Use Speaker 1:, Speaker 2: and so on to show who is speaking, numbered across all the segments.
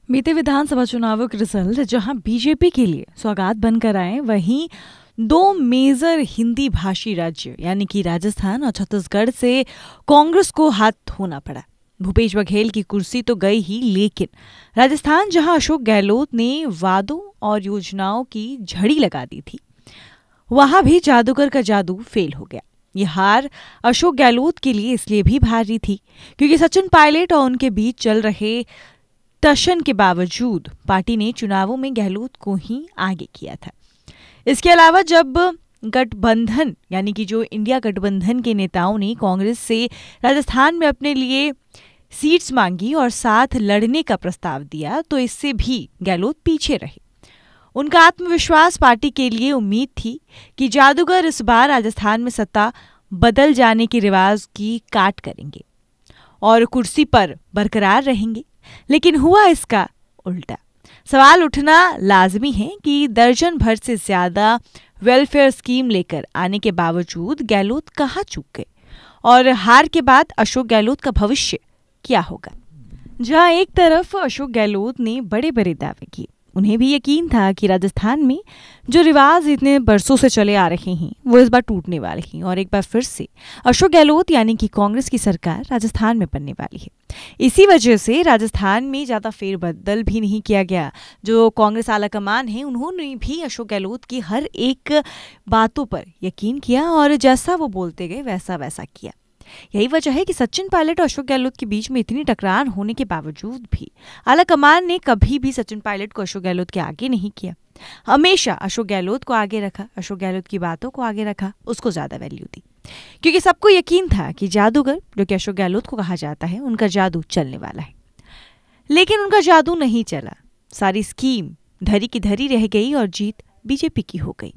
Speaker 1: बीते विधानसभा चुनावों के रिजल्ट जहां बीजेपी के लिए सौगात बनकर आए, वहीं दो मेजर हिंदी भाषी राज्य यानी कि राजस्थान और छत्तीसगढ़ से कांग्रेस को हाथ धोना पड़ा। भूपेश बघेल की कुर्सी तो गई ही, लेकिन राजस्थान जहां अशोक गहलोत ने वादों और योजनाओं की झड़ी लगा दी थी, वहां भी जादूगर का जादू फेल हो गया। ये हार अशोक गहलोत के लिए इसलिए भी भारी थी क्योंकि सचिन पायलट और उनके बीच चल रहे टशन के बावजूद पार्टी ने चुनावों में गहलोत को ही आगे किया था। इसके अलावा जब गठबंधन यानी कि जो इंडिया गठबंधन के नेताओं ने कांग्रेस से राजस्थान में अपने लिए सीट्स मांगी और साथ लड़ने का प्रस्ताव दिया, तो इससे भी गहलोत पीछे रहे। उनका आत्मविश्वास पार्टी के लिए उम्मीद थी कि जादूगर इस बार राजस्थान में सत्ता बदल जाने के रिवाज की काट करेंगे और कुर्सी पर बरकरार रहेंगे, लेकिन हुआ इसका उल्टा। सवाल उठना लाजमी है कि दर्जन भर से ज्यादा वेलफेयर स्कीम लेकर आने के बावजूद गहलोत कहाँ चूक गए और हार के बाद अशोक गहलोत का भविष्य क्या होगा। जहां एक तरफ अशोक गहलोत ने बड़े बड़े दावे किए, उन्हें भी यकीन था कि राजस्थान में जो रिवाज इतने बरसों से चले आ रहे हैं वो इस बार टूटने वाले हैं और एक बार फिर से अशोक गहलोत यानी कि कांग्रेस की सरकार राजस्थान में बनने वाली है। इसी वजह से राजस्थान में ज़्यादा फेरबदल भी नहीं किया गया। जो कांग्रेस आलाकमान है, उन्होंने भी अशोक गहलोत की हर एक बातों पर यकीन किया और जैसा वो बोलते गए वैसा वैसा किया। यही वजह है कि सचिन पायलट और अशोक गहलोत के बीच में इतनी टकरार होने के बावजूद भी आलाकमान ने कभी भी सचिन पायलट को अशोक गहलोत के आगे नहीं किया। हमेशा अशोक गहलोत को आगे रखा, अशोक गहलोत की बातों को आगे रखा, उसको ज्यादा वैल्यू दी, क्योंकि सबको यकीन था कि जादूगर जो कि अशोक गहलोत को कहा जाता है, उनका जादू चलने वाला है। लेकिन उनका जादू नहीं चला। सारी स्कीम धरी की धरी रह गई और जीत बीजेपी की हो गई।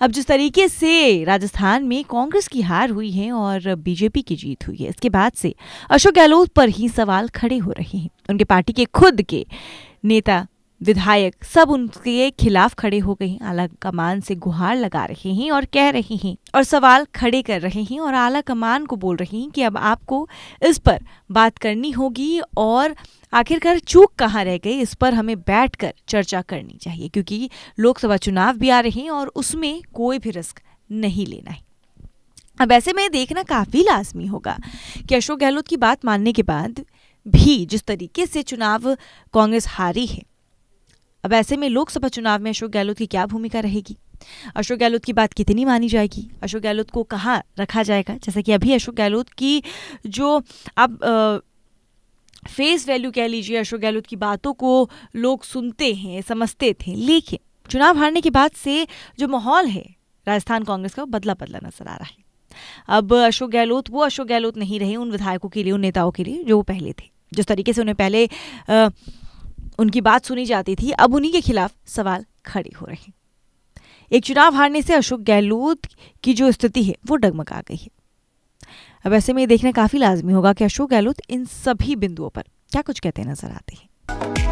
Speaker 1: अब जिस तरीके से राजस्थान में कांग्रेस की हार हुई है और बीजेपी की जीत हुई है, इसके बाद से अशोक गहलोत पर ही सवाल खड़े हो रहे हैं। उनके पार्टी के खुद के नेता, विधायक सब उनके खिलाफ खड़े हो गए हैं, आला कमान से गुहार लगा रहे हैं और कह रहे हैं और सवाल खड़े कर रहे हैं और आला कमान को बोल रहे हैं कि अब आपको इस पर बात करनी होगी और आखिरकार चूक कहाँ रह गई, इस पर हमें बैठकर चर्चा करनी चाहिए, क्योंकि लोकसभा चुनाव भी आ रहे हैं और उसमें कोई भी रिस्क नहीं लेना है। अब ऐसे में देखना काफी लाजमी होगा कि अशोक गहलोत की बात मानने के बाद भी जिस तरीके से चुनाव कांग्रेस हारी है, अब ऐसे में लोकसभा चुनाव में अशोक गहलोत की क्या भूमिका रहेगी, अशोक गहलोत की बात कितनी मानी जाएगी, अशोक गहलोत को कहाँ रखा जाएगा। जैसा कि अभी अशोक गहलोत की जो अब फेस वैल्यू कह लीजिए, अशोक गहलोत की बातों को लोग सुनते हैं, समझते थे, लेकिन चुनाव हारने के बाद से जो माहौल है राजस्थान कांग्रेस का, बदला बदला नजर आ रहा है। अब अशोक गहलोत वो अशोक गहलोत नहीं रहे उन विधायकों के लिए, उन नेताओं के लिए जो वो पहले थे। जिस तरीके से उन्हें पहले उनकी बात सुनी जाती थी, अब उन्हीं के खिलाफ सवाल खड़े हो रहे हैं। एक चुनाव हारने से अशोक गहलोत की जो स्थिति है वो डगमगा गई है। अब ऐसे में ये देखना काफी लाजमी होगा कि अशोक गहलोत इन सभी बिंदुओं पर क्या कुछ कहते नजर आते हैं।